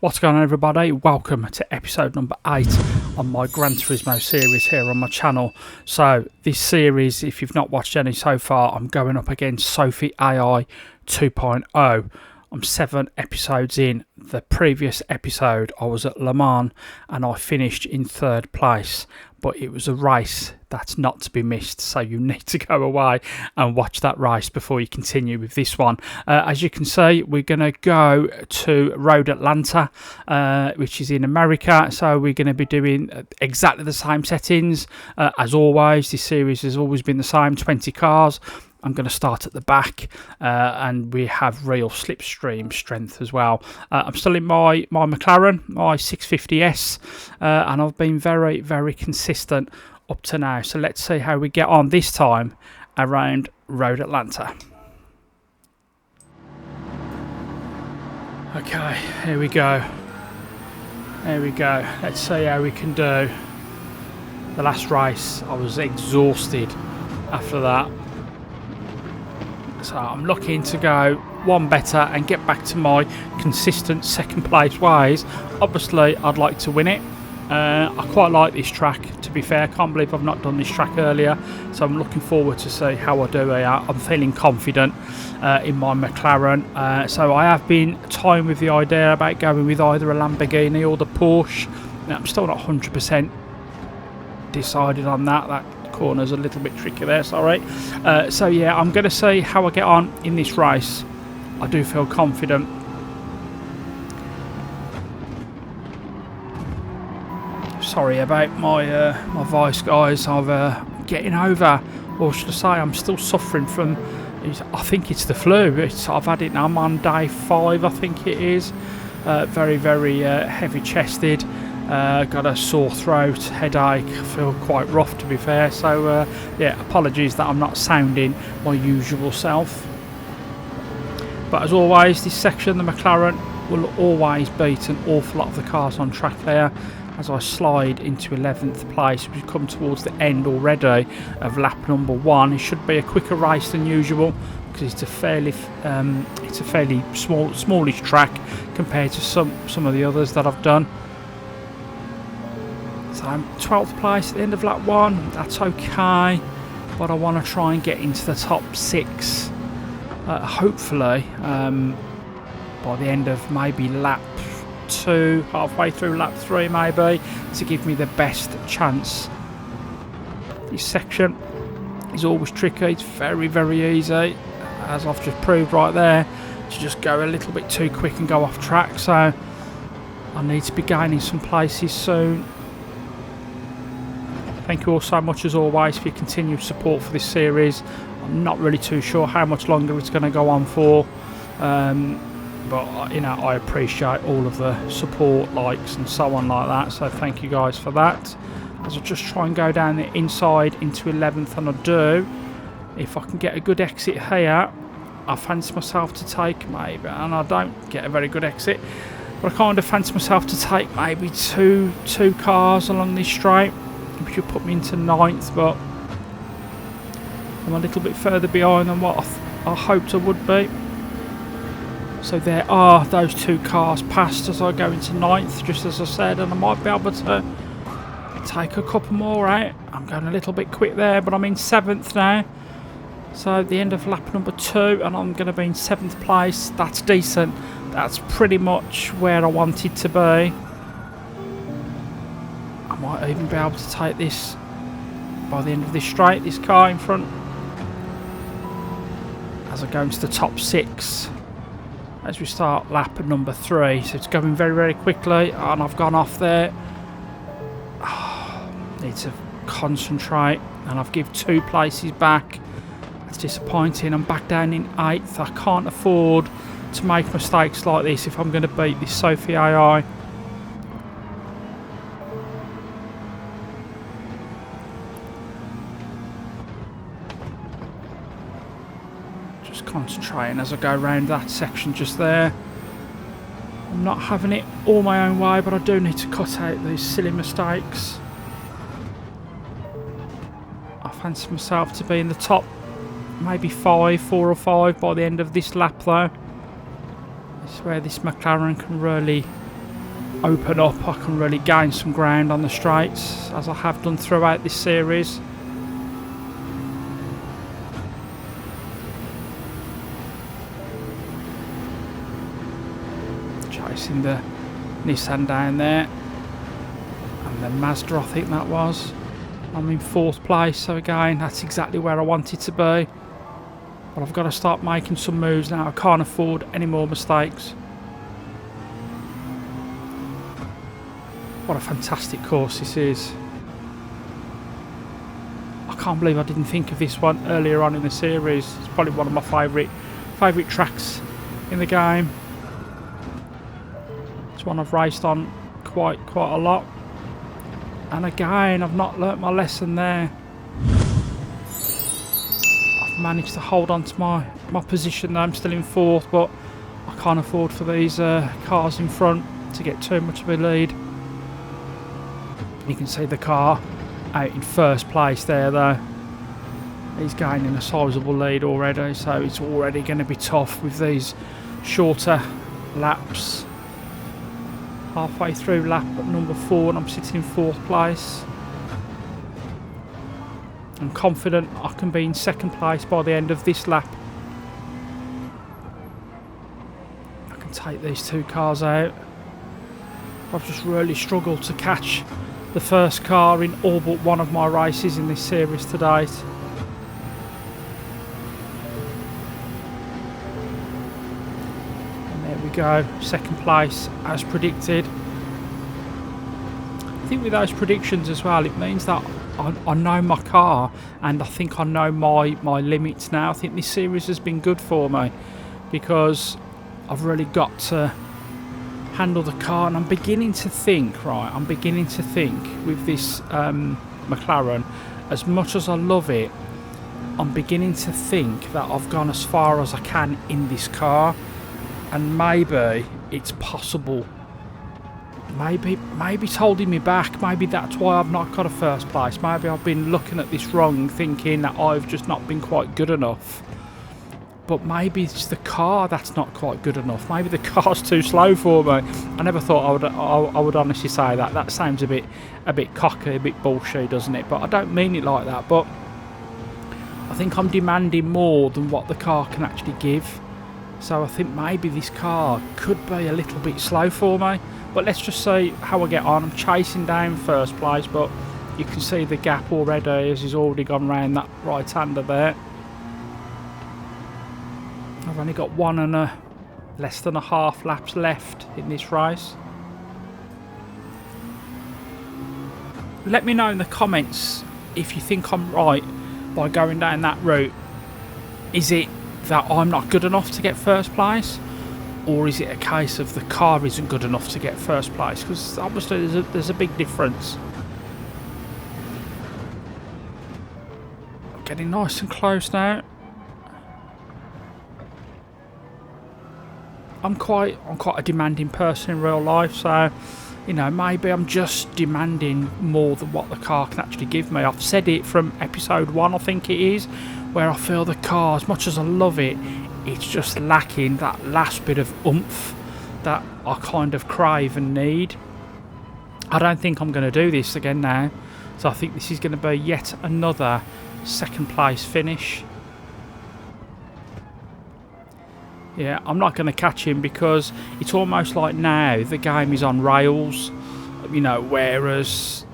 What's going on, everybody? Welcome to episode number 8 on my Gran Turismo series here on my channel. So this series, if you've not watched any so far, I'm going up against SOPHY 2.0. I'm 7 episodes in. The previous episode I was at Le Mans and I finished in 3rd place, but it was a race that's not to be missed, so you need to go away and watch that race before you continue with this one. As you can see, we're going to go to Road Atlanta, which is in America, so we're going to be doing exactly the same settings as always. This series has always been the same, 20 cars. I'm going to start at the back, and we have real slipstream strength as well. I'm still in my McLaren, my 650S, and I've been very, very consistent up to now. So let's see how we get on this time around Road Atlanta. Okay, here we go. There we go. Let's see how we can do. The last race, I was exhausted after that. So I'm looking to go one better and get back to my consistent 2nd place ways. Obviously, I'd like to win it. I quite like this track, to be fair. I can't believe I've not done this track earlier. So I'm looking forward to see how I do here. I'm feeling confident in my McLaren. So I have been toying with the idea about going with either a Lamborghini or the Porsche. Now, I'm still not 100% decided on that. That corner's a little bit tricky there, sorry. So yeah, I'm going to see how I get on in this race. I do feel confident. Sorry about my my voice, guys. I'm getting over, or should I say, I'm still suffering from. I think it's the flu. I've had it now. I'm on day 5, I think it is. Very, very heavy-chested. Got a sore throat, headache. I feel quite rough, to be fair. So yeah, apologies that I'm not sounding my usual self. But as always, this section, the McLaren, will always beat an awful lot of the cars on track there. As I slide into 11th place, we've come towards the end already of lap number 1. It should be a quicker race than usual because it's a fairly smallish track compared to some of the others that I've done. So I'm 12th place at the end of lap 1. That's okay, but I want to try and get into the top 6. Hopefully, by the end of maybe lap 2, halfway through lap 3 maybe, to give me the best chance. This section is always tricky. It's very, very easy, as I've just proved right there, to just go a little bit too quick and go off track. So I need to be gaining some places soon. Thank you all so much, as always, for your continued support for this series. I'm not really too sure how much longer it's going to go on for, but you know, I appreciate all of the support, likes and so on like that, so thank you guys for that. As I just try and go down the inside into 11th, and I do. If I can get a good exit here, I fancy myself to take maybe, and I don't get a very good exit, but I kind of fancy myself to take maybe two cars along this straight, which would put me into 9th, but I'm a little bit further behind than what I hoped I would be. So there are those 2 cars passed as I go into 9th, just as I said, and I might be able to take a couple more out. I'm going a little bit quick there, but I'm in 7th now. So at the end of lap number 2, and I'm going to be in 7th place. That's decent. That's pretty much where I wanted to be. I might even be able to take this by the end of this straight, this car in front, as I go into the top 6. As we start lap number 3, so it's going very, very quickly, and I've gone off there. Need to concentrate, and I've given 2 places back. That's disappointing. I'm back down in 8th. I can't afford to make mistakes like this if I'm going to beat this SOPHY AI. Concentrating as I go around that section just there. I'm not having it all my own way, but I do need to cut out these silly mistakes. I fancy myself to be in the top maybe 4 or 5 by the end of this lap though. This is where this McLaren can really open up, I can really gain some ground on the straights, as I have done throughout this series. Chasing the Nissan down there, and the Mazda, I think that was. I'm in 4th place, so again, that's exactly where I wanted to be. But I've got to start making some moves now. I can't afford any more mistakes. What a fantastic course this is. I can't believe I didn't think of this one earlier on in the series. It's probably one of my favourite tracks in the game. It's one I've raced on quite a lot. And again, I've not learnt my lesson there. I've managed to hold on to my position there. I'm still in 4th, but I can't afford for these cars in front to get too much of a lead. You can see the car out in 1st place there though. He's gaining a sizable lead already, so it's already going to be tough with these shorter laps. Halfway through lap number 4 and I'm sitting in 4th place. I'm confident I can be in 2nd place by the end of this lap. I can take these 2 cars out. I've just really struggled to catch the first car in all but one of my races in this series to date. And there we go, 2nd place as predicted. I think with those predictions as well, it means that I know my car, and I think I know my limits now. I think this series has been good for me because I've really got to handle the car, and I'm beginning to think with this McLaren, as much as I love it, I'm beginning to think that I've gone as far as I can in this car, and maybe it's possible. Maybe it's holding me back. Maybe that's why I've not got a 1st place. Maybe I've been looking at this wrong, thinking that I've just not been quite good enough. But maybe it's the car that's not quite good enough. Maybe the car's too slow for me. I never thought I would honestly say that. That sounds a bit cocky, a bit bullshit, doesn't it? But I don't mean it like that. But I think I'm demanding more than what the car can actually give. So I think maybe this car could be a little bit slow for me. But let's just see how I get on. I'm chasing down 1st place, but you can see the gap already as he's already gone round that right-hander there. I've only got less than a half laps left in this race. Let me know in the comments if you think I'm right by going down that route. Is it that I'm not good enough to get 1st place? Or is it a case of the car isn't good enough to get 1st place? Because obviously there's a big difference. I'm getting nice and close now. I'm quite a demanding person in real life, so you know, maybe I'm just demanding more than what the car can actually give me. I've said it from episode 1, I think it is, where I feel the car, as much as I love it, it's just lacking that last bit of oomph that I kind of crave and need. I don't think I'm going to do this again now, so I think this is going to be yet another 2nd place finish. Yeah, I'm not going to catch him because it's almost like now the game is on rails, you know, whereas,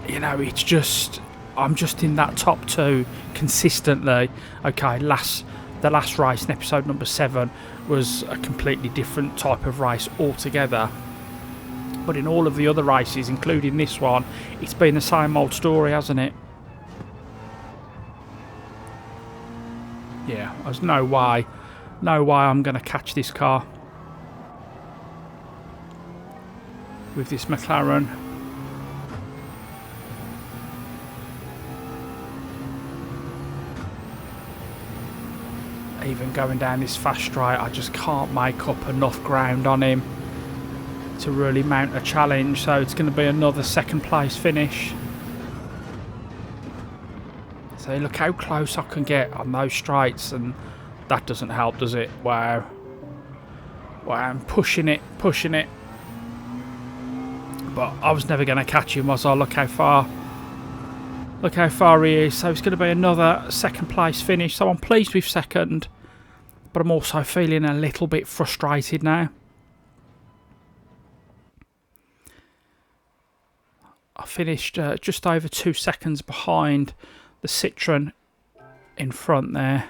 you know, it's just, I'm just in that top 2 consistently. Okay, the last race in episode number 7 was a completely different type of race altogether. But in all of the other races, including this one, it's been the same old story, hasn't it? Yeah, there's no way I'm going to catch this car with this McLaren. Even going down this fast straight, I just can't make up enough ground on him to really mount a challenge, so it's going to be another 2nd place finish. So look how close I can get on those straights, and that doesn't help, does it? Wow. Wow, I'm pushing it. but I was never going to catch him, was I? Look how far he is. So it's going to be another second place finish. So I'm pleased with second, but I'm also feeling a little bit frustrated now. I finished just over 2 seconds behind the Citroen in front there.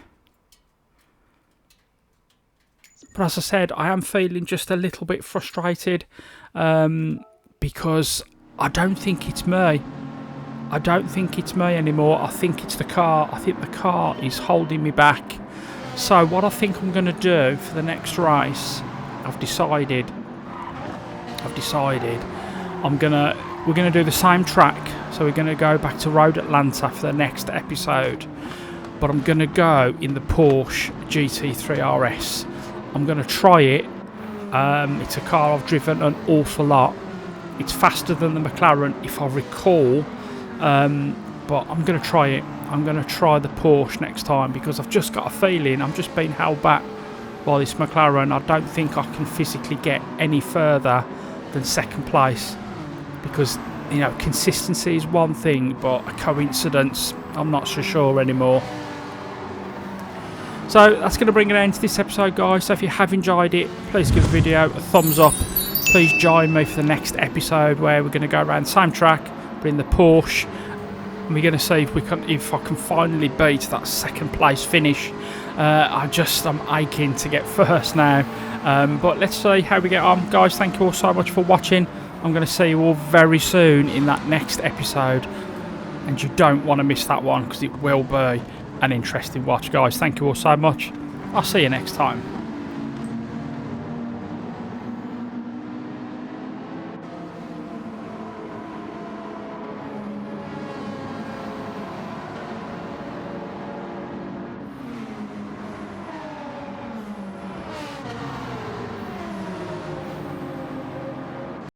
But as I said, I am feeling just a little bit frustrated because I don't think it's me. I don't think it's me anymore. I think it's the car. I think the car is holding me back. So what I think I'm going to do for the next race, I've decided we're going to do the same track. So we're going to go back to Road Atlanta for the next episode. But I'm going to go in the Porsche GT3 RS. I'm going to try it. It's a car I've driven an awful lot. It's faster than the McLaren, if I recall. But I'm going to try it. I'm going to try the Porsche next time because I've just got a feeling I'm just being held back by this McLaren. I don't think I can physically get any further than second place because, you know, consistency is one thing, but a coincidence, I'm not so sure anymore. So that's going to bring an end to this episode, guys. So if you have enjoyed it, please give the video a thumbs up. Please join me for the next episode where we're going to go around the same track, but in the Porsche, and we're going to see if I can finally beat that second place finish. I'm aching to get first now, but let's see how we get on, guys. Thank you all so much for watching. I'm going to see you all very soon in that next episode, and you don't want to miss that one because it will be an interesting watch, guys. Thank you all so much. I'll see you next time.